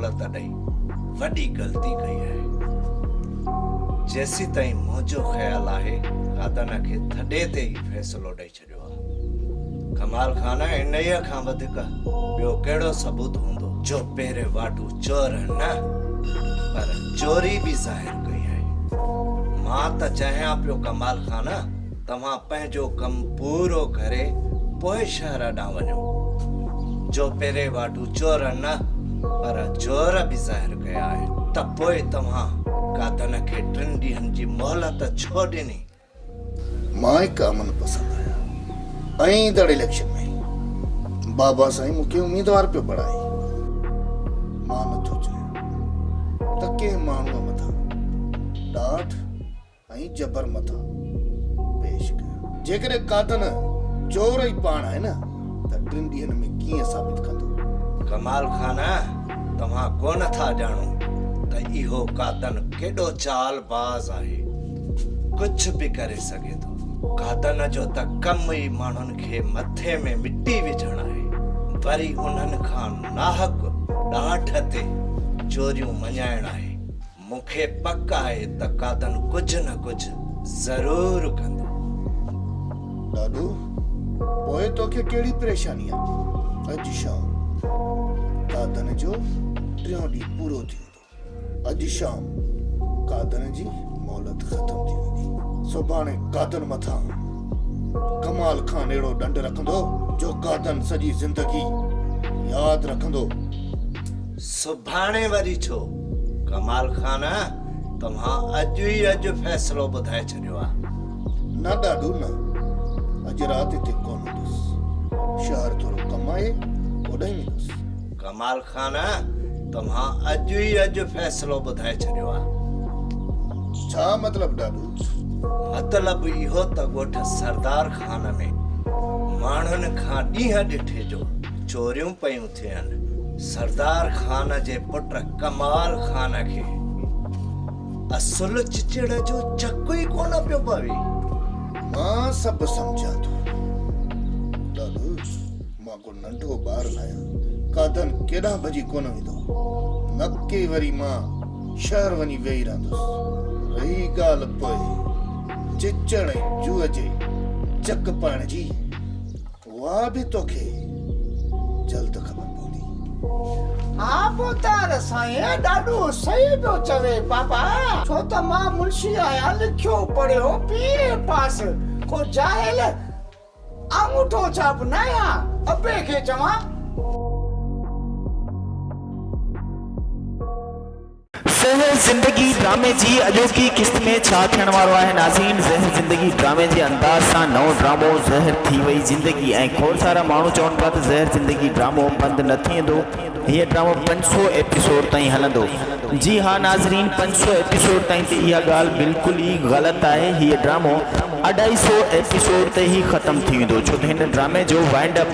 मोहलत ॾेई वॾी ग़लती कई आहे। जेसी ताईं मुंहिंजो ख़्यालु आहे कादन खे थॾे ते ई फ़ैसिलो ॾेई छॾियो आहे। कमाल खान इन्हीअ खां वधीक ॿियो कहिड़ो सबूत हूंदो जो पहिरें वाटू चोर न पर चोरी बि ज़ाहिर कई आहे। मां त चाहियां पियो कमाल खान तव्हां पंहिंजो कमु पूरो करे पोइ शहर ॾांहुं वञो। जो पहिरें वाटू चोर न पर चोर बि ज़ाहिर कया आहे त पोइ तव्हां कादन खे 3 ॾींहंनि जी मोहलत छो ॾिनी? मां हिकु अमन पसंदि आहियां ऐं ईंदड़ इलेक्शन में बाबा साईं मूंखे उम्मीदवार पियो बणाई। मां नथो चाहियां त कंहिं माण्हूअ मथां ॾाठ ऐं जबर मथां पेश कयो। जेकॾहिं कादन चोर ई पाण आहे न त 3 ॾींहंनि में कीअं साबित कंदो? कमाल खान तव्हां कोन था ॼाणो त इहो कादन केॾो चालबाज़ आहे, कुछ भी करे सघे थो। कादन जो त कम ई माण्हुनि खे मथे में मिट्टी विझण आहे, वरी उन्हनि खां नाहक ॾाठ ते चोरियूं मञाइण आहे। मूंखे पक आहे त कादन कुझु न कुझु ज़रूर कंदो। ॾाॾू पोइ तोखे कहिड़ी परेशानी आहे? अॼु शाम कादन जो 3 ॾींहुं पूरो थी वेंदो। अॼु शाम कादन जी मोहलत ख़तम थी वेंदी। सुभाणे कादन मथां कमाल खान अहिड़ो डंड रखंदो जो कादन सॼी ज़िंदगी यादि रखंदो। सुभाणे वरी छो? कमाल खान तव्हां अॼु ई अॼु फ़ैसिलो ॿुधाए छॾियो आहे। न ॾाॾू न, अॼु राति हिते कोन हूंदुसि। शहर थोरो कमु आहे ओॾां ई वेंदुसि। कमाल खान तव्हां अॼु ई अॼु फ़ैसिलो ॿुधाए छॾियो आहे। छा मतिलब ॾाॾू? मतलब इहो त ॻोठ सरदार खान में माण्हुनि खां ॾींहं ॾिठे जो चोरियूं पयूं थियनि। सरदार खान जे पुट कमाल खान खे असुल चिचड़ जो चक ई कोन पियो पवे। मां सभु सम्झां थो ॾाॾू, मां को नंढो ॿार न आहियां। कादन केॾां भॼी कोन वेंदो। नके वरी मां शहर वञी वेही रहंदुसि। रही ॻाल्हि पोइ चिचड़ ऐं जूअ जे चक पाइण जी, उहा बि तोखे जल्द ख़बर पवंदी। हा पुत्र साईं ॾाढो सही पियो चवे बाबा। छो त मां मुंशी आहियां, लिखियो पढ़ियो पीए पास। को जाहिल अंगूठो छाप न आहियां। अबे खे चवां ज़हर ज़िंदगी ड्रामे जी अॼोकी किस्त में छा थियण वारो आहे नाज़रीन? ज़हर ज़िंदगी ड्रामे जे अंदाज़ सां नओं ड्रामो ज़हर थी वई ज़िंदगी ऐं खोड़ सारा माण्हू चवनि पिया त ज़हर ज़िंदगी ड्रामो बंदि न थींदो। हीअ ड्रामो 500 एपिसोड ताईं हलंदो। जी हा नाज़रीन, 500 एपिसोड ताईं त इहा ॻाल्हि बिल्कुलु ई ग़लति आहे। हीअ ड्रामो 250 एपिसोड ते ई ख़तमु थी वेंदो, छो त हिन ड्रामे जो वाइंड अप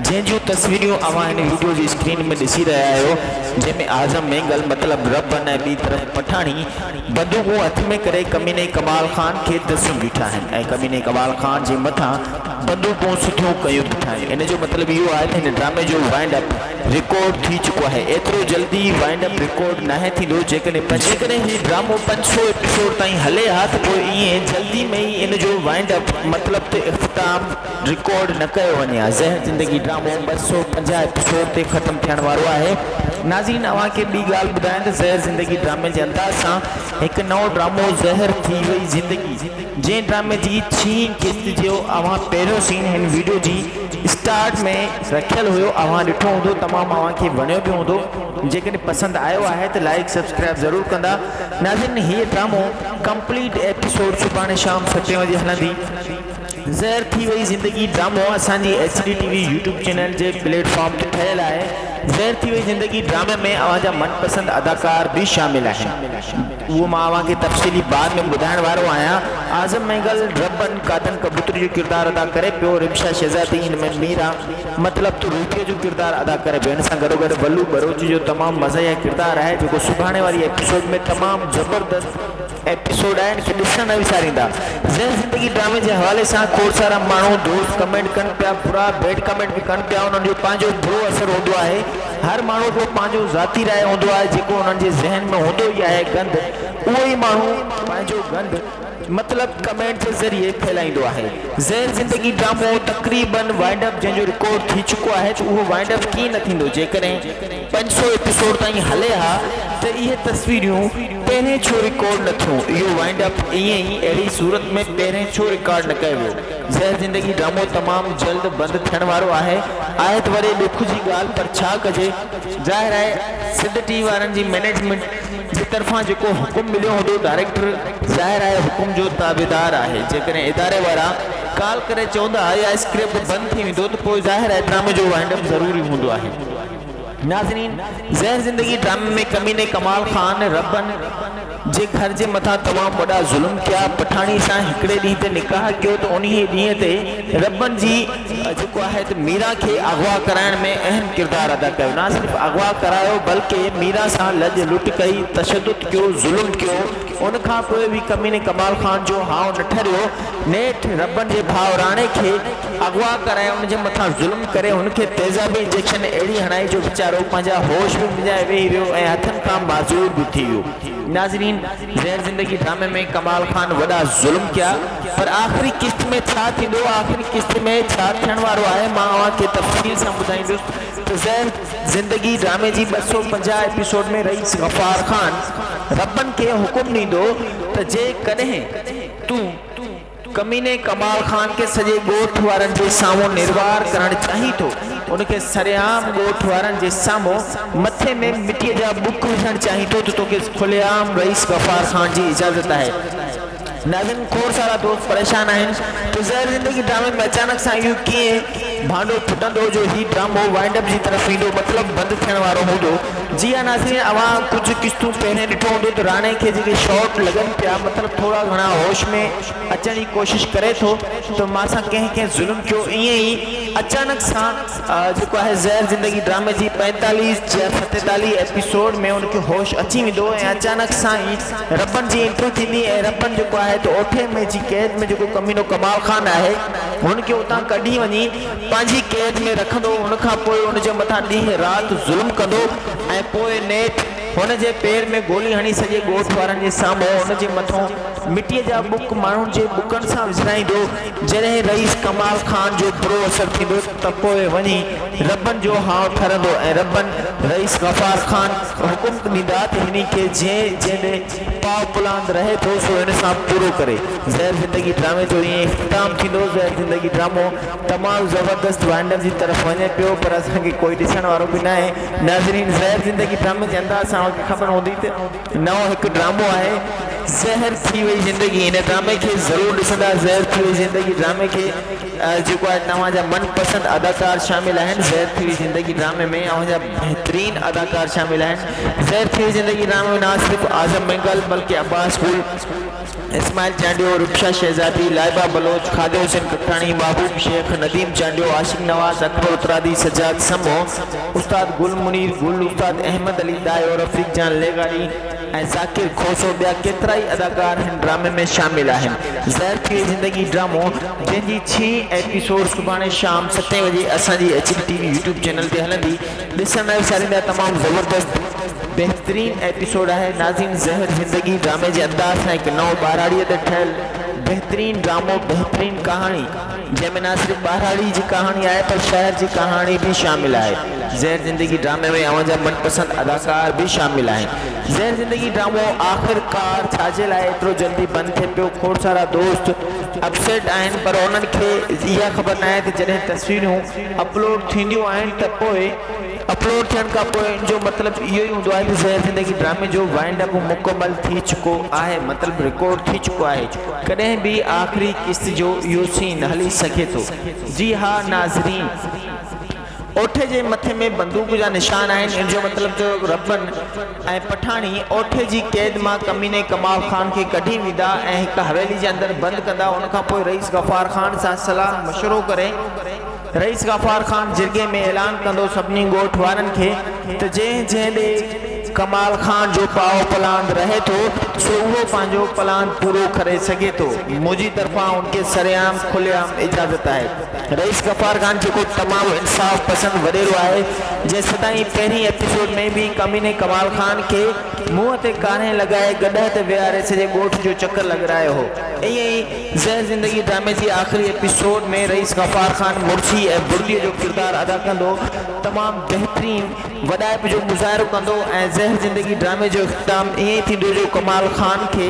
जंहिंजूं तस्वीरूं अवां हिन वीडियो जी स्क्रीन में ॾिसी रहिया आहियो, जंहिंमें आज़म मेंगल मतिलबु रबन ऐं ॿी तरफ़ पठाणी बंदूकूं हथ में करे कमीने कमाल खान खे दसियूं बीठा आहिनि ऐं कमीने कमाल खान जे मथां बंदूकूं सिधियूं कयूं बीठा आहिनि। इन जो मतिलबु इहो आहे त हिन ड्रामे जो वाइंड अप रिकॉर्ड थी चुको आहे। एतिरो जल्दी वाइंड अप रिकॉर्ड नाहे थींदो। जेकॾहिं हीउ ड्रामो 500 एपिसोड ताईं हले हा त पोइ ईअं जल्दी में ई इन जो वाइंड अप मतिलबु त इख़्तिताम रिकॉर्ड न कयो वञे हा। ज़हर ज़िंदगी ड्रामो 250 एपिसोड ते ख़तमु थियण वारो आहे। नाज़रीन अव्हांखे ॿी ॻाल्हि ॿुधायां त ज़हर ज़िंदगी ड्रामे जे अंदाज़ सां हिकु नओं ड्रामो ज़हर थी वई ज़िंदगी, जंहिं ड्रामे जी 6 किस्त जो अव्हां पहिरियों सीन हिन वीडियो जी स्टार्ट में रखियल हुयो, अव्हां ॾिठो हूंदो, तमामु अव्हांखे वणियो बि हूंदो। जेकॾहिं पसंदि आयो आहे त लाइक सब्सक्राइब ज़रूरु कंदा। नाज़रीन हीअ ड्रामो कंप्लीट एपिसोड सुभाणे शाम 7 बजे हलंदी। ज़हर थी वई ज़िंदगी ड्रामो असांजी HD TV यूट्यूब चैनल जे प्लेटफॉर्म ते ठहियल आहे। ज़हर थी वई ज़िंदगी ड्रामे में अव्हांजा मनपसंद अदाकार भी शामिल आहिनि। उहो मां अव्हांखे तफ़सीली बाद में ॿुधाइण वारो आहियां। आज़म मेंगल रबन कादन कबूतरी जो किरदारु अदा करे पियो। रिमशा शहज़ादी हिन में मीरा मतिलबु त रूपीअ जो किरदारु अदा करे पियो। हिन सां गॾोगॾु वल्लू बरोच जो तमामु मज़े जो किरदारु आहे जेको सुभाणे वारी एपिसोड में तमामु ज़बरदस्त एपिसोड आहिनि कि ॾिसण न विसारींदा। ज़हर ज़िंदगी ड्रामे जे हवाले सां खोड़ सारा माण्हू दोस्त कमेंट कनि पिया, बुरा बैड कमेंट बि कनि पिया। उन्हनि जो पंहिंजो बुरो असरु हूंदो आहे। हर माण्हू जो पंहिंजो ज़ाती राय हूंदो आहे, जेको उन्हनि जे ज़हन में हूंदो ई आहे गंद, उहो ई माण्हू पंहिंजो गंद मतलब कमेंट के जरिए फैलाईंदो आहे। ज़हर ज़िंदगी ड्रामो तकरीबन वाइंड अप जंहिंजो रिकॉर्ड थी चुको आहे, तो उहो वाइंड अप कीअं न थींदो जेकॾहिं 500 एपिसोड ताईं हले हा त इहे तस्वीरियूं पहिरें छो रिकॉर्ड न थियूं। इहो वाइंड अप ईअं ई अहिड़ी सूरत में पहिरें छो रिकॉर्ड न कयो वियो। ज़हर ज़िंदगी ड्रामो तमामु जल्द बंदि थियण वारो आहे। आहे त वरी ॾुख जी ॻाल्हि, पर छा कजे। ज़ाहिर आहे सिंध टीवी वारनि जी मैनेजमेंट जी तरफ़ां जेको हुकुम मिलियो हूंदो, डायरेक्टर ज़ाहिर आहे हुकुम जो ताबेदार आहे। जेकॾहिं इदारे वारा कॉल करे चवंदा या स्क्रिप्ट बंदि थी वेंदो त पोइ ज़ाहिर आहे ड्रामे जो वाइंड अप ज़रूरी हूंदो आहे। नाज़रीन, ज़हर ज़िंदगी ड्रामे में कमीने कमाल खान रबन जे घर जे मथां तमामु वॾा ज़ुल्म कया। पठाणी सां हिकिड़े ॾींहं ते निकाह कयो त उन ॾींहं ते रबन जी जेको आहे त मीरा खे अगवा कराइण में अहम किरदारु अदा कयो। न सिर्फ़ु अगवा करायो बल्कि मीरा सां लॼ लुट कई, तशदुद कयो, ज़ुल्म कयो। उन खां पोइ बि कमीने कमाल खान जो हाव न ठरियो। नेठ रबन जे भाउराणे खे अगवा कराए उन जे मथां ज़ुल्म करे हुनखे तेज़ाबी इंजेक्शन अहिड़ी हणाई जो वीचारो पंहिंजा होश बि विञाए वेही रहियो ऐं हथनि खां माज़ूर बि थी वियो। नाज़रीन, ज़हर ज़िंदगी ड्रामे में कमाल खान वॾा ज़ुल्म कया, पर आख़िरी किस्त में छा थींदो, आख़िरी किस्त में छा थियण वारो आहे, मां अव्हांखे तफ़सील सां ॿुधाईंदुसि। त ज़हर ज़िंदगी ड्रामे जी 250 एपिसोड में रईस गफ़ार खान रबन खे हुकुम ॾींदो त जेकॾहिं तूं कमीने कमाल खान के सॼे ॻोठ वारनि जे साम्हूं निर्वार करणु चाहीं थो, उनखे सरेआम ॻोठ वारनि जे साम्हूं मथे में मिटीअ जा बुक विझणु चाहीं थो त तोखे खुलेआम रईस गफ़ार खान जी इजाज़त आहे। नाज़रीन, खोड़ सारा दोस्त परेशान आहिनि तो ज़हर ज़िंदगी ड्रामे में अचानक सां इहो कीअं भांडो फुटंदो जो ही ड्रामो वाइंड अप जी तरफ़ ईंदो, मतिलबु बंदि थियण वारो हूंदो। जी हाँ नाज़रीन, अवां कुझु किस्तूं पहिरें ॾिठो हूंदो त राणे खे जेके शॉट लॻनि पिया, मतिलबु थोरा घणा होश में अचण जी कोशिशि करे थो त मां सां कंहिं ज़ुल्म कयो। ईअं ई अचानक सां जेको आहे ज़हर ज़िंदगी ड्रामे जी 45 या 47 एपिसोड में उनखे होश अची वेंदो ऐं अचानक सां ई रबन जी एंट्री थींदी ऐं रबन जेको आहे तो ओठे में जी कैद में जेको कमीनो कमाल खान आहे हुनखे उतां कढी वञी पंहिंजी कैद में रखंदो। उनखां पोइ उनजे मथां ॾींहुं राति ज़ुल्म कंदो ऐं पोइ नेठ हुन जे पेर में गोली हणी सॼे ॻोठ वारनि जे साम्हूं हुन जे मथां मिटीअ जा बुक माण्हुनि जे बुकनि सां विझराईंदो। जॾहिं रईस कमाल खान जो बुरो असरु थींदो त पोइ वञी रबन जो हाव ठरंदो ऐं रबन रईस गफ़ार खान हुकुम ॾींदा त हिन खे जंहिं पाव पुलांद रहे थो सो हिन सां पूरो करे। ज़हर ज़िंदगी ड्रामे जो ईअं इख़्तिताम थींदो। ज़हर ज़िंदगी ड्रामो तमामु ज़बरदस्त वाइंड अप जी तरफ़ वञे पियो, पर असांखे कोई ॾिसण वारो बि न आहे। नाज़रीन, ज़हर ज़िंदगी ड्रामे जे अंदाज़ सां ख़बर हूंदी त नओं हिकु ड्रामो आहे ज़हर थी वई ज़िंदगी। हिन ड्रामे खे ज़रूरु ॾिसंदा। ज़हर थी वई ज़िंदगी ड्रामे खे जेको आहे तव्हांजा मनपसंद अदाकार शामिल आहिनि। ज़हर थी वई ज़िंदगी ड्रामे में तव्हांजा बहितरीन अदाकार शामिल आहिनि। ज़हर थी वई ज़िंदगी ड्रामे में न सिर्फ़ु आज़म बेंगल बल्कि अब्बास गुल, इस्माइल चांडियो, रुपशा शहजादी, लाइबा बलोच, खालिद हुसैन कट्टाणी, महबूब शेख, नदीम चांडियो, आशिक नवाज, अकबर उतरादी, सज्जाद समो, उस्ताद गुल मुनीर गुल, उस्ताद अहमद अली दाई और रफ़ीक जान लेगारी ऐं ज़ाकिर खोसो ॿिया केतिरा ई अदाकार हिन ड्रामे में शामिल आहिनि। ज़हर थी वई ज़िंदगी ड्रामो जंहिंजी 6 एपिसोड सुभाणे शाम 7 बजे असांजी HD TV यूट्यूब चैनल ते हलंदी। ॾिसण न विसारींदा। तमामु ज़बरदस्त बेहतरीन एपिसोड आहे। नाज़रीन, ज़हर ज़िंदगी ड्रामे जे अंदाज़ सां हिकु नओं ॿारहाड़ीअ ते ठहियल बेहतरीन ड्रामो, बेहतरीन कहाणी जंहिंमें न सिर्फ़ु ॿारहाड़ी जी कहाणी आहे पर शहर जी कहाणी भी शामिल आहे। ज़हर ज़िंदगी ड्रामे में अव्हांजा मनपसंद अदाकार भी शामिल आहिनि। ज़हर ज़िंदगी ड्रामो आख़िरकार छाजे लाइ एतिरो जल्दी बंदि थिए पियो, खोड़ सारा दोस्त अपसेट आहिनि, पर उन्हनि खे इहा ख़बर न आहे त जॾहिं तस्वीरूं अपलोड थींदियूं आहिनि त पोइ अपलोड थियण खां पोइ इन जो मतिलबु इहो ई हूंदो आहे त ज़हर ज़िंदगी ड्रामे जो वाइंड अप मुकमल थी चुको आहे, मतिलबु रिकॉर्ड थी चुको आहे। कॾहिं बि आख़िरी किस्त जो इहो सीन हली सघे थो। जी हा नाज़रीन, ओठे जे मथे में बंदूक जा निशान आहिनि। इन जो मतिलबु त रबन ऐं पठाणी ओठे जी कैद मां कमीने कमाल खान खे कढी वेंदा ऐं हिकु हवेली जे अंदरि बंदि कंदा। उनखां पोइ रईस गफ़ार खान सां सलाह मशवरो करे रईस गफ़ार खान जिरगे में ऐलान कंदो सभिनी ॻोठ वारनि खे त जंहिं कमाल खान जो पाओ प्लान रहे तो सो वो पांजो प्लान पूरो करे सके तो मुझी तरफा उनके सरेआम खुलेआम इजाजत है। रईस गफ्फार खान जो तमाम इंसाफ पसंद वडेरो है जैसे ताईं पहिरीं एपिसोड में भी कमीने कमाल खान के मुंह ते कान्हे लगाए गड्ढे ते विहारे सजे ॻोठ जो चक्कर लॻरायो हो। ईअं ज़हर ज़िंदगी ड्रामे जी आख़िरी एपिसोड में रईस गफ्फार खान मुर्शी ऐं बुर्लीअ जो किरदारु अदा कंदो तमामु बहितरीन वॾाइप जो मुज़ाहिरो कंदो ऐं ज़हर ज़िंदगी ड्रामे जो इख़्तिताम ईअं ई थींदो जो कमाल खान खे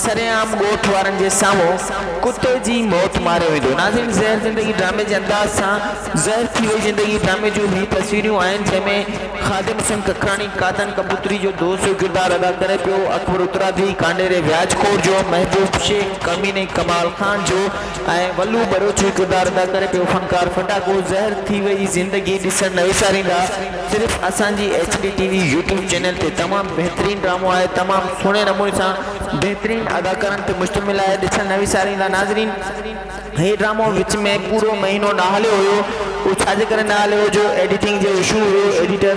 सरेआम ॻोठ वारनि जे साम्हूं कुते जी मौत मारियो वेंदो। नाज़रीन ज़हर ज़िंदगी ड्रामे जे अंदाज़ सां ज़हर थी वई ज़िंदगी ड्रामे जूं ही तस्वीरूं आहिनि जंहिंमें ख़ादिम हुसैन ककराणी कादन कबूतरी जो दोस्त जो किरदारु अदा करे पियो, अकबर उतरादी कांडेरे व्याजखोर जो, महबूब शेख कमीने कमाल खान जो ऐं वल्लू बरोच जो किरदारु अदा करे पियो फनकार फटाको। ज़हर थी वई ज़िंदगी ॾिसण न विसारींदा सिर्फ़ु असांजी HD TV यूट्यूब चैनल ते तमामु बहितरीन ड्रामो आहे, तमामु सुहिणे नमूने सां बहितरीन अदाकारनि ते मुश्तमिल आहे, ॾिसण न विसारींदा। नाज़रीन हे ड्रामो विच में पूरो महीनो न हलियो हुयो, उहो छाजे करे न हलियो जो एडिटिंग जो इशू हुयो, एडिटर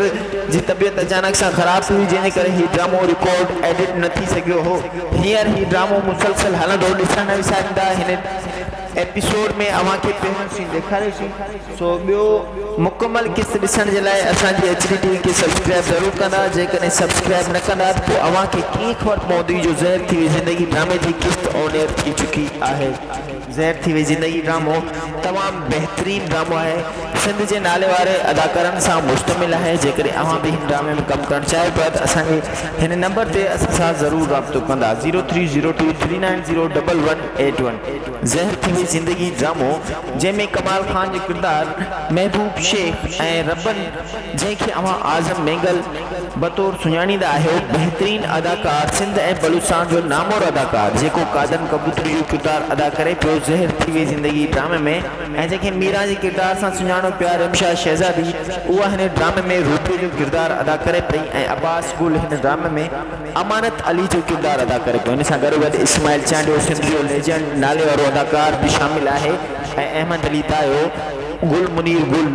जी तबियत अचानक सां ख़राब थी जंहिंजे करे ही ड्रामो रिकॉर्ड एडिट न थी सघियो हो। हींअर ही ड्रामो मुसलसल हलंदो, ॾिसण न विसारींदा। हिन एपिसोड में अव्हांखे पहिरियों सीन ॾेखारियोसीं, सो ॿियो मुकमल किस्त ॾिसण जे लाइ असांजी HD TV खे सब्सक्राइब ज़रूरु कंदा। जेकॾहिं सब्सक्राइब न कंदा त पोइ अव्हांखे कीअं ख़बर पवंदी जो ज़हर थी वई ज़िंदगी ड्रामे जी किस्त ऑन एयर थी चुकी आहे। ज़हर थी वई ज़िंदगी ड्रामो तमामु बहितरीन ड्रामो आहे, सिंध जे नाले वारे अदाकारनि सां मुश्तमिल आहे। जेकॾहिं अव्हां बि हिन ड्रामे में कमु करणु चाहियो पिया त असांखे हिन नंबर ते असां सां ज़रूरु राब्तो कंदा 0302390181। ज़हर थी वई ज़िंदगी ड्रामो जंहिंमें कमाल खान जो किरदारु महबूब शेख ऐं रबन जंहिंखे अव्हां आज़म मेंगल बतौर सुञाणींदा आहियो, बहितरीन अदाकार सिंध ऐं बलूचिस्तान जो नामवर अदाकार जेको कादन कबूतरी जो किरदारु अदा करे पियो ज़हर थी वई ज़िंदगी ड्रामे में, ऐं जंहिंखे मीरा जे किरदार सां सुञाणो पिया रिमशा शहज़ादी, उहा हिन ड्रामे में रूपे जो किरदारु अदा करे पई ऐं अब्बास गुल हिन ड्रामे में अमानत अली जो किरदारु अदा करे पियो। हिन सां गॾोगॾु इस्माइल चांडियो सिंध जो लेजेंड नाले वारो अदाकार बि शामिल आहे ऐं अहमद अली तायो, गुल मुनीर गुल,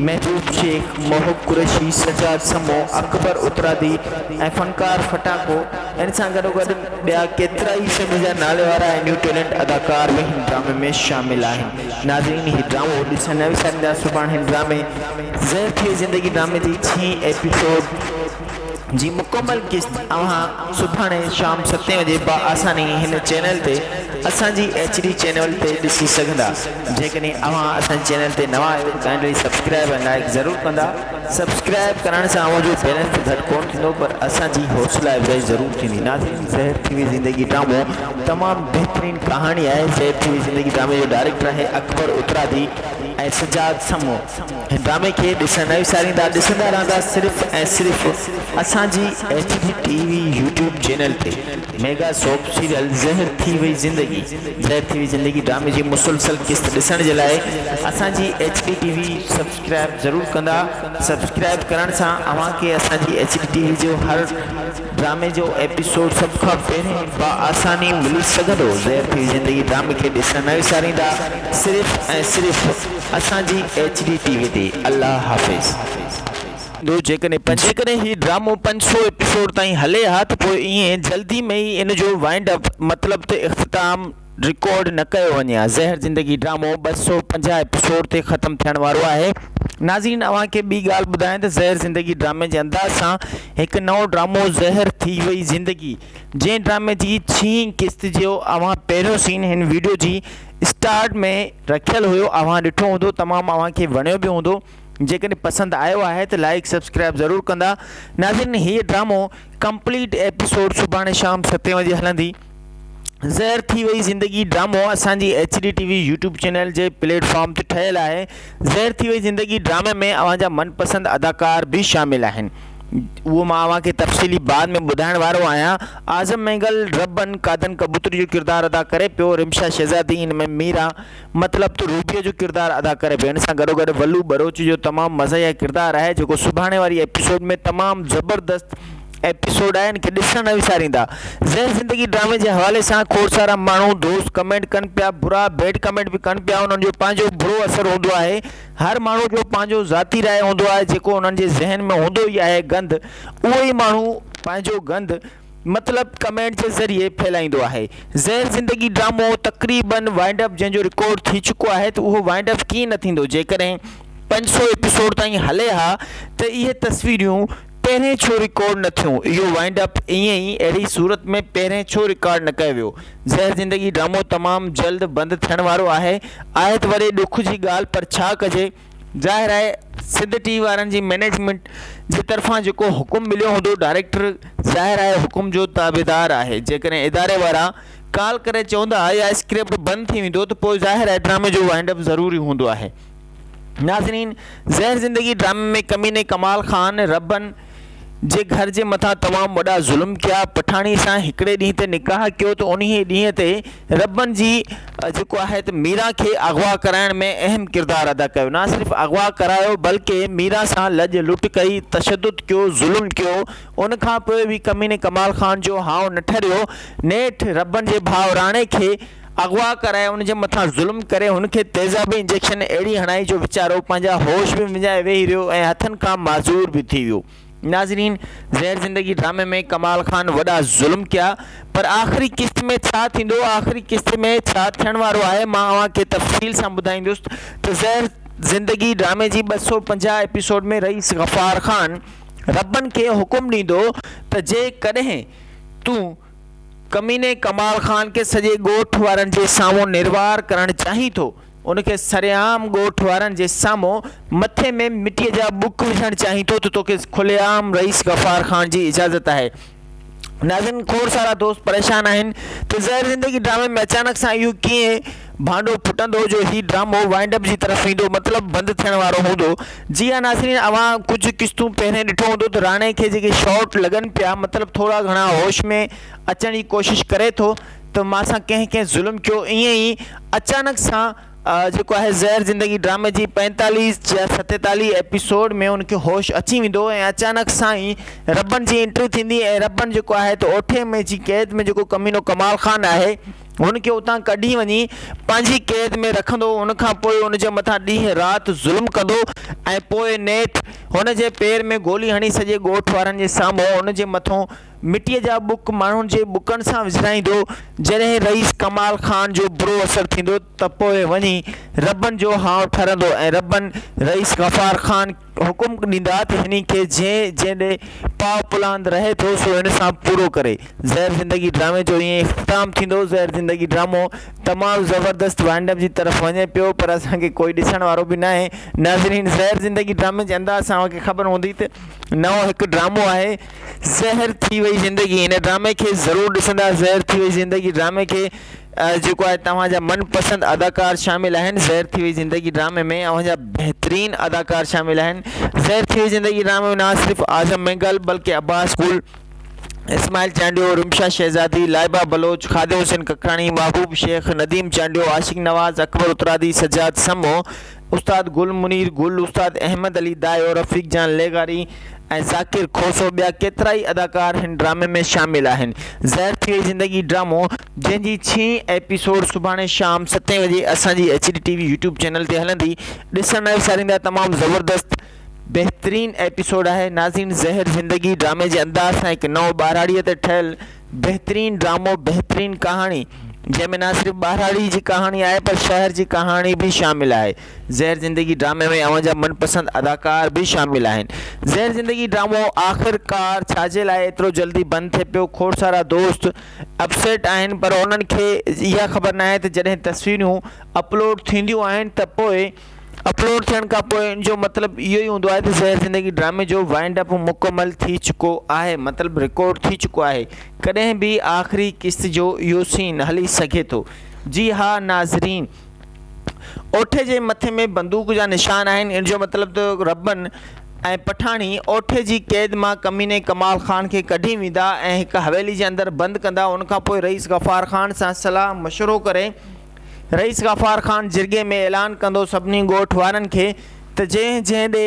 महबूब शेख, मोहब कुरैशी, सजाद समो, अकबर उतरादी ऐं फनकार फटाको। इन सां गॾोगॾु ॿिया केतिरा ई सिंध जा नाले वारा ऐं न्यू टैलेंट अदाकार बि हिन ड्रामे में शामिल आहिनि। नाज़रीन ही ड्रामो ॾिसण न विसारींदा। सुभाणे हिन ड्रामे ज़हर थी वई ज़िंदगी ड्रामे जी 6 एपिसोड जी मुकम्मल किस्त अव्हां सुभाणे शाम 7 बजे आसानी हिन चैनल ते असांजी HD चैनल ते ॾिसी सघंदा। जेकॾहिं अव्हां असांजे चैनल ते नवां आहियो त काइंडली सब्सक्राइब ऐं लाइक ज़रूरु कंदा। सब्सक्राइब करण सां अव्हांजो बैलेंस घटि कोन थींदो पर असांजी हौसला अफ़ज़ाई ज़रूरु थींदी। नाज़रीन ज़हर थी वई ज़िंदगी ड्रामो तमामु बहितरीन कहाणी आहे। ज़हर थी वई ज़िंदगी ड्रामे जो डायरेक्टर आहे अकबर उतरादी ऐं सजाद समो। हिन ड्रामे खे ॾिसण न विसारींदा, ॾिसंदा रहंदा सिर्फ़ु ऐं सिर्फ़ु असांजी HD TV यूट्यूब चैनल ते। मेगा सोप सीरियल ज़हर थी वई ज़िंदगी, ज़हर थी वई ज़िंदगी ड्रामे जी मुसलसल किस्त ॾिसण जे लाइ असांजी HD TV सब्सक्राइब ज़रूरु कंदा। सब्सक्राइब करण सां अव्हांखे असांजी HD TV जो हर ड्रामे जो एपिसोड सभ खां पहिरीं बाआसानी मिली सघंदो। ज़हर थी वई ज़िंदगी ड्रामे खे ॾिसण न विसारींदा सिर्फ़ु ऐं सिर्फ़ु असांजी HD TV ते। अल्लाह हाफ़िज़। जेकॾहिं ही ड्रामो 500 एपिसोड ताईं हले हा त पोइ ईअं जल्दी में ई इन जो वाइंड अप मतिलब त इख़्तिताम रिकॉर्ड न कयो वञे हा। ज़हर ज़िंदगी ड्रामो 250 एपिसोड ते ख़तमु थियण वारो आहे। नाज़रीन अव्हांखे ॿी ॻाल्हि ॿुधायां त ज़हर ज़िंदगी ड्रामे जे अंदाज़ सां हिकु नओं ड्रामो ज़हर थी वई ज़िंदगी जंहिं ड्रामे जी 6 किस्त जो अव्हां पहिरियों सीन हिन वीडियो जी स्टार्ट में रखियलु हुयो, अव्हां ॾिठो हूंदो, तमामु अव्हांखे वणियो बि हूंदो। जेकॾहिं पसंदि आयो आहे त लाइक सब्सक्राइब ज़रूरु कंदा। नाज़रीन हीअ ड्रामो कंप्लीट एपिसोड सुभाणे शाम 7 बजे हलंदी। ज़हर थी वई ज़िंदगी ड्रामो असांजी HD TV यूट्यूब चैनल जे प्लेटफॉर्म ते ठहियलु आहे। ज़हर थी वई ज़िंदगी ड्रामे में अव्हांजा मनपसंदि अदाकार बि शामिल आहिनि, उहो मां अव्हांखे तफ़सीली बाद में ॿुधाइण वारो आहियां। आज़म मेंगल रबन कादन कबूतरी जो किरदारु अदा करे पियो, रिमशा शहज़ादी इन में मीरा मतिलब त रूबीअ जो किरदारु अदा करे पियो। हिन सां गॾोगॾु वल्लू बरोच जो तमामु मज़े किरदारु आहे जेको सुभाणे वारी एपिसोड में तमामु ज़बरदस्त एपिसोड आहे इनखे ॾिसण न विसारींदा। ज़हर ज़िंदगी ड्रामे जे हवाले सां खोड़ सारा माण्हू दोस्त कमेंट कनि पिया, बुरा बैड कमेंट बि कनि पिया। उन्हनि जो पंहिंजो बुरो असरु हूंदो आहे। हर माण्हू जो पंहिंजो ज़ाती राय हूंदो आहे, जेको उन्हनि जे ज़हन में हूंदो ई आहे गंद, उहो ई माण्हू पंहिंजो गंद मतलब कमेंट जे ज़रिए फैलाईंदो आहे। ज़हर ज़िंदगी ड्रामो तक़रीबन वाइंड अप जंहिंजो रिकॉर्ड थी चुको आहे, त उहो वाइंड अप कीअं न थींदो। जेकॾहिं 500 एपिसोड ताईं हले हा त इहे तस्वीरियूं पहिरें छो रिकॉर्ड न थियूं। इहो वाइंड अप ईअं ई अहिड़ी सूरत में पहिरें छो रिकॉर्ड न कयो वियो। ज़हर ज़िंदगी ड्रामो तमामु जल्द बंदि थियण वारो आहे। त वरी ॾुख जी ॻाल्हि, पर छा कजे। ज़ाहिर आहे सिंध टीवी वारनि जी मैनेजमेंट जे तरफ़ां जेको हुकुम मिलियो हूंदो, डायरेक्टर ज़ाहिर आहे हुकुम जो ताबेदार आहे। जेकॾहिं इदारे वारा कॉल करे चवंदा या स्क्रिप्ट बंदि थी वेंदो, त पोइ ज़ाहिर आहे ड्रामे जो वाइंड अप ज़रूरी हूंदो आहे। नाज़रीन, ज़हर ज़िंदगी ड्रामे में कमीने कमाल ख़ान रबन जे घर जे मथां तमामु वॾा ज़ुल्म कया। पठाणी सां हिकिड़े ॾींहं ते निकाह कयो, त उन ॾींहं ते रबन जी जेको आहे त मीरा खे अगवा कराइण में अहम किरदारु अदा कयो। न सिर्फ़ु अगवा करायो, बल्कि मीरा सां लॼ लुट कई, तशदुद कयो, ज़ुल्म कयो। उन खां पोइ बि कमीने कमाल ख़ान जो हाव न ठरियो। नेठि रबन जे भाउ राणे खे अगवा कराए, उनजे मथां ज़ुल्म करे, हुनखे तेज़ाबी इंजेक्शन अहिड़ी हणाई जो वीचारो पंहिंजा होश बि विञाए वेही रहियो ऐं हथनि खां माज़ूर बि थी वियो। नाज़रीन, ज़हर ज़िंदगी ड्रामे में कमाल ख़ान वॾा ज़ुल्म कया, पर आख़िरी क़िस्त में छा थींदो, आख़िरी क़िस्त में छा थियण वारो आहे, मां अव्हांखे तफ़सील सां ॿुधाईंदुसि। त ज़हर ज़िंदगी ड्रामे जी 250 एपिसोड में रईस गफ़ार ख़ान रबन खे हुकुम ॾींदो त जेकॾहिं तूं कमीने कमाल ख़ान खे सॼे ॻोठ वारनि जे साम्हूं निर्वार करणु चाहीं थो, उनखे सरेआम ॻोठ वारनि जे साम्हूं मथे में मिटीअ जा बुक विझणु चाहीं थो, त तोखे खुलेआम रईस गफ़ार ख़ान जी इजाज़त आहे। नाज़रीन, खोड़ सारा दोस्त परेशान आहिनि त ज़हर ज़िंदगी ड्रामे में अचानक सां इहो कीअं भांडो फुटंदो जो ही ड्रामो वाइंड अप जी तरफ़ ईंदो, मतिलबु बंदि थियण वारो हूंदो। जी हाँ नाज़रीन, अव्हां कुझु क़िस्तूं पहिरें ॾिठो हूंदो त राणे खे जेके शॉट लॻनि पिया, मतिलबु थोरा घणा होश में अचण जी कोशिशि करे थो त मां सां कंहिं ज़ुल्म कयो। ईअं ई अचानक सां जेको आहे ज़हर ज़िंदगी ड्रामे जी 45 या 47 एपिसोड में उनखे होश अची वेंदो ऐं अचानक सां ई रबन जी एंट्री थींदी ऐं रबन जेको आहे त ओठे में जी कैद में जेको कमीनो कमाल ख़ान आहे, हुनखे उतां कढी वञी पंहिंजी कैद में रखंदो। उनखां पोइ उनजे मथां ॾींहुं राति ज़ुल्म कंदो ऐं पोइ नेठि हुनजे पेर में गोली हणी सॼे ॻोठ वारनि जे साम्हूं उनजे मथां मिटीअ जा बुक माण्हुनि जे बुकनि सां विझराईंदो। जॾहिं रईस कमाल ख़ान जो बुरो असरु थींदो त पोइ वञी रबन जो हाव ठरंदो ऐं रबन रईस गफ़ार ख़ान हुकुम ॾींदा त हिन खे जंहिं पाव पुलांद रहे थो सो हिन सां पूरो करे। ज़हर ज़िंदगी ड्रामे जो ईअं इख़्तिताम थींदो। ज़हर ज़िंदगी ड्रामो तमामु ज़बरदस्त वाइंड अप जी तरफ़ वञे पियो, पर असांखे कोई ॾिसण वारो बि न आहे। नाज़रीन, ज़हर ज़िंदगी ड्रामे जे अंदाज़ सां अव्हांखे ख़बर हूंदी त नओं हिकु ड्रामो आहे ज़हर थी वई ज़िंदगी। हिन ड्रामे खे ज़रूरु ॾिसंदा। ज़हर थी वई ज़िंदगी ड्रामे खे जेको आहे तव्हांजा मनपसंद अदाकार शामिल आहिनि। ज़हर थी वई ज़िंदगी ड्रामे में अव्हांजा बहितरीन अदाकार शामिल आहिनि। ज़हर थी वई ज़िंदगी ड्रामे में न सिर्फ़ु आज़म मेंगल बल्कि अब्बास गुल, इस्माइल चांडियो, रिमशा शहज़ादी, लाइबा बलोच, खादिम हुसैन ककराणी, महबूब शेख, नदीम चांडियो, आशिक नवाज़, अकबर उतरादी, सज्जाद समो, उस्ताद गुल मुनीर गुल, उस्ताद अहमद अली दायो, रफ़ीक जान लेगारी ऐं ज़ाकिर खोसो, ॿिया केतिरा ई अदाकार हिन ड्रामे में शामिल आहिनि। ज़हर थी वई ज़िंदगी ड्रामो जंहिंजी 6 एपिसोड सुभाणे शाम 7 वजे असांजी HD TV यूट्यूब चैनल ते हलंदी। ॾिसण न विसारींदा। तमामु ज़बरदस्त बहितरीन एपिसोड आहे। नाज़रीन, ज़हर ज़िंदगी ड्रामे जे अंदाज़ सां हिकु नओं ॿारहाड़ीअ ते ठहियलु बहितरीन ड्रामो, बहितरीन कहाणी, जंहिंमें न सिर्फ़ु ॿारहाड़ी जी कहाणी आहे पर शहर जी कहाणी बि शामिल आहे। ज़हर ज़िंदगी ड्रामे में अव्हांजा मनपसंद अदाकार बि शामिल आहिनि। ज़हर ज़िंदगी ड्रामो आख़िरकार छाजे लाइ एतिरो जल्दी बंदि थिए पियो, खोड़ सारा दोस्त अपसेट आहिनि, पर उन्हनि खे इहा ख़बर न आहे त जॾहिं तस्वीरूं अपलोड थींदियूं आहिनि त पोइ अपलोड थियण खां पोइ इन जो मतिलबु इहो ई हूंदो आहे त ज़हर ज़िंदगी ड्रामे जो वाइंड अप मुकमल थी चुको आहे, मतिलबु रिकॉर्ड थी चुको आहे। कॾहिं बि आख़िरी क़िस्त जो इहो सीन हली सघे थो। जी हा नाज़रीन, ओठे जे मथे में बंदूक जा निशान आहिनि। इन जो मतिलबु त रबन ऐं पठाणी ओठे जी कैद मां कमीने कमाल ख़ान खे कढी वेंदा ऐं हिकु हवेली जे अंदरि बंदि कंदा। उनखां पोइ रईस गफ़ार ख़ान सां सलाह मशवरो करे रईस गफ़ार ख़ान जिरगे में ऐलान कंदो सभिनी ॻोठ वारनि खे त जंहिं ॾे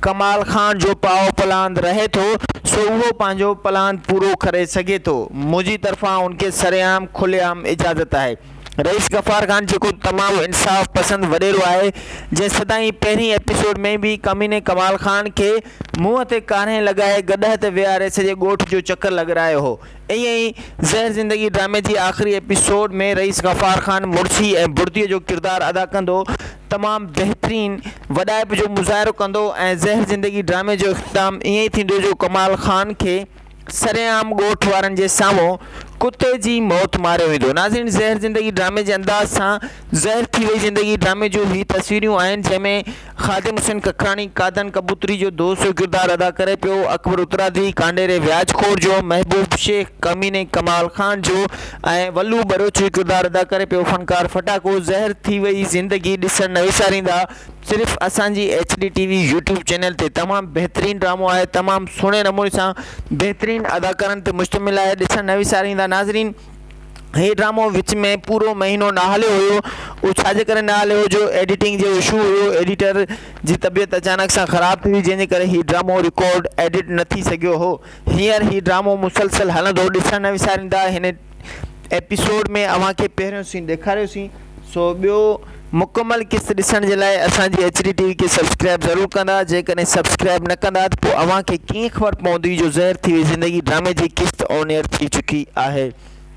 कमाल ख़ान जो पाव पुलांद रहे थो सो उहो पंहिंजो प्लान पूरो करे सघे थो। मुंहिंजी तरफ़ां उनखे सरेआम खुलेआम इजाज़त आहे। रईस गफ़ार ख़ान जेको तमामु इंसाफ़ पसंद वॾेरो आहे, जंहिं सदाईं पहिरीं एपिसोड में बि कमीने कमाल ख़ान खे मुंहं ते कान्हे लॻाए गॾह ते विहारे सॼे ॻोठ जो चकर लॻारायो हो। ईअं ई ज़हर ज़िंदगी ड्रामे जी आख़िरी एपिसोड में रईस गफ़ार ख़ान मुड़सी ऐं बुर्दीअ जो किरदारु अदा कंदो तमामु बहितरीन वॾाइप जो मुज़ाहिरो कंदो ऐं ज़हर ज़िंदगी ड्रामे जो इख़्तिताम ईअं ई थींदो जो कमाल ख़ान खे सरेआम ॻोठ वारनि जे साम्हूं कुते जी मौत मारियो वेंदो। नाज़रीन, ज़हर ज़िंदगी ड्रामे जे अंदाज़ सां ज़हर थी वई ज़िंदगी ड्रामे जूं ही तस्वीरूं आहिनि, जंहिंमें ख़ादिम हुसैन कखराणी कादन कबूतरी जो दोस्त जो किरदारु अदा करे पियो, अकबर उतरादी कांडेरे व्याजखोर जो, महबूब शेख कमीने कमाल ख़ान जो ऐं वल्लू बलोच जो किरदारु अदा करे पियो फ़नकार फटाको। ज़हर थी वई ज़िंदगी ॾिसणु न विसारींदा। सिर्फ़ु असांजी HD TV यूट्यूब चैनल ते तमामु बहितरीनु ड्रामो आहे, तमामु सुहिणे नमूने सां बहितरीनु अदाकारनि ते मुश्तमिल आहे, ॾिसणु न विसारींदा। नाज़रीन, हे ड्रामो विच में पूरो महीनो न हलियो हुयो। उहो छाजे करे न हलियो जो एडिटिंग जो इशू हुयो। एडिटर जी तबियत अचानक सां ख़राब थी हुई, जंहिंजे करे हीउ ड्रामो रिकॉर्ड एडिट न थी सघियो हो। हींअर हीउ ड्रामो मुसलसल हलंदो, ॾिसणु न विसारींदा। हिन एपिसोड में अव्हांखे पहिरियों सीन ॾेखारियोसीं। सो ॿियो मुकमल किस्त ॾिसण जे लाइ असांजी HD TV खे सब्सक्राइब ज़रूरु कंदा। जेकॾहिं सब्सक्राइब न कंदा त पोइ अव्हांखे कीअं ख़बर पवंदी जो ज़हर थी वई ज़िंदगी ड्रामे जी किस्त ऑन एयर थी चुकी आहे।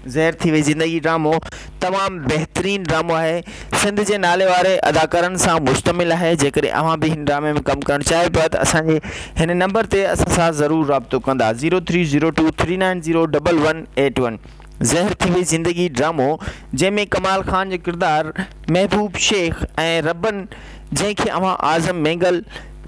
ज़हर थी वई ज़िंदगी ड्रामो तमामु बहितरीनु ड्रामो आहे, सिंध जे नाले वारे अदाकारनि सां मुश्तमिल आहे। जेकॾहिं अव्हां बि हिन ड्रामे में कमु करणु चाहियो पिया त असांजे हिन नंबर ते असां सां ज़रूरु राब्तो कंदा 0302390181। ज़हर थी वई ज़िंदगी ड्रामो जंहिंमें कमाल ख़ान जो किरदारु महबूब शेख ऐं रबन, जंहिंखे अव्हां आज़म मेंगल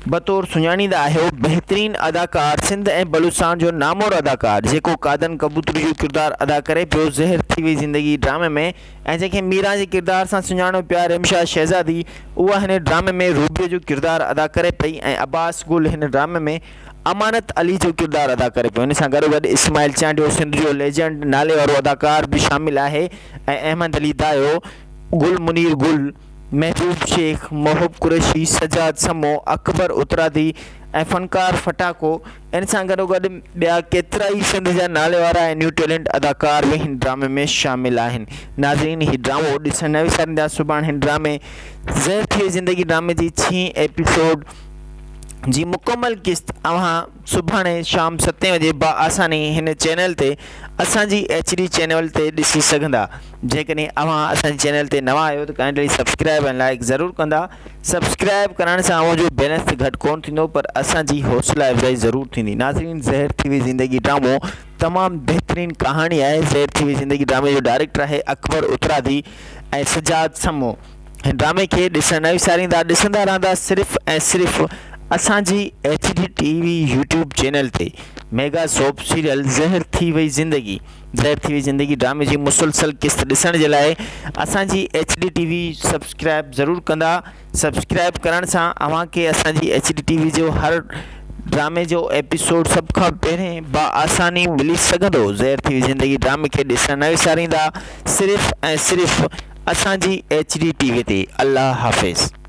बतौर सुञाणींदा आहियो, बहितरीनु अदाकार सिंध ऐं बलूचिस्तान जो नामोर अदाकार जेको कादन कबूतरी जो किरदारु अदा करे पियो ज़हर थी वई ज़िंदगी ड्रामे में, ऐं जंहिंखे मीरा जे किरदार सां सुञाणो पिया रिमशा शहज़ादी, उहा हिन ड्रामे में रूबीअ जो किरदारु अदा करे पई ऐं अब्बास गुल हिन ड्रामे में अमानत अली जो किरदारु अदा करे पियो। इन सां गॾोगॾु इस्माइल चांडियो सिंध जो लेजेंड नाले वारो अदाकार बि शामिल आहे ऐं अहमद अली दायो, गुल मुनीर गुल, महबूब शेख, महबूब कुरैशी, सजाद समो, अकबर उतरादी ऐं फ़नकार फटाको। इन सां गॾोगॾु ॿिया केतिरा ई सिंध जा नाले वारा ऐं न्यू टैलेंट अदाकार बि हिन ड्रामे में शामिल आहिनि। नाज़रीन, हीउ ड्रामो ॾिसणु न विसारींदा। सुभाणे हिन ड्रामे ज़हर थी वई ज़िंदगी ड्रामे जी 6 एपिसोड जी मुकमल किस्त अव्हां सुभाणे शाम 7 बजे बाआसानी हिन चैनल ते असांजी HD चैनल ते ॾिसी सघंदा। जेकॾहिं अव्हां असांजे चैनल ते नवां आहियो त काइंडली सब्सक्राइब ऐं लाइक ज़रूरु कंदा। सब्सक्राइब करण सां अव्हांजो बैलेंस घटि कोन थींदो, पर असांजी हौसला अफ़ज़ाई ज़रूरु थींदी। नाज़रीन, ज़हर थी वई ज़िंदगी ड्रामो तमामु बहितरीनु कहाणी आहे। ज़हर थी वई ज़िंदगी ड्रामे जो डायरेक्टर आहे अकबर उतरादी ऐं सजाद समो। हिन ड्रामे खे ॾिसणु न विसारींदा, ॾिसंदा रहंदा सिर्फ़ु ऐं सिर्फ़ु असांजी HD TV यूट्यूब चैनल ते। मेगा सोप सीरियल ज़हर थी वई ज़िंदगी ड्रामे जी मुसलसल किस्त ॾिसण जे लाइ असांजी HD TV सब्सक्राइब ज़रूरु कंदा। सब्सक्राइब करण सां अव्हांखे असांजी HD TV जो हर ड्रामे जो एपिसोड सभ खां पहिरें बाआसानी मिली सघंदो। ज़हर थी वई ज़िंदगी ड्रामे खे ॾिसणु न विसारींदा, सिर्फ़ु ऐं सिर्फ़ु असांजी HD TV ते। अल्लाह हाफ़िज़।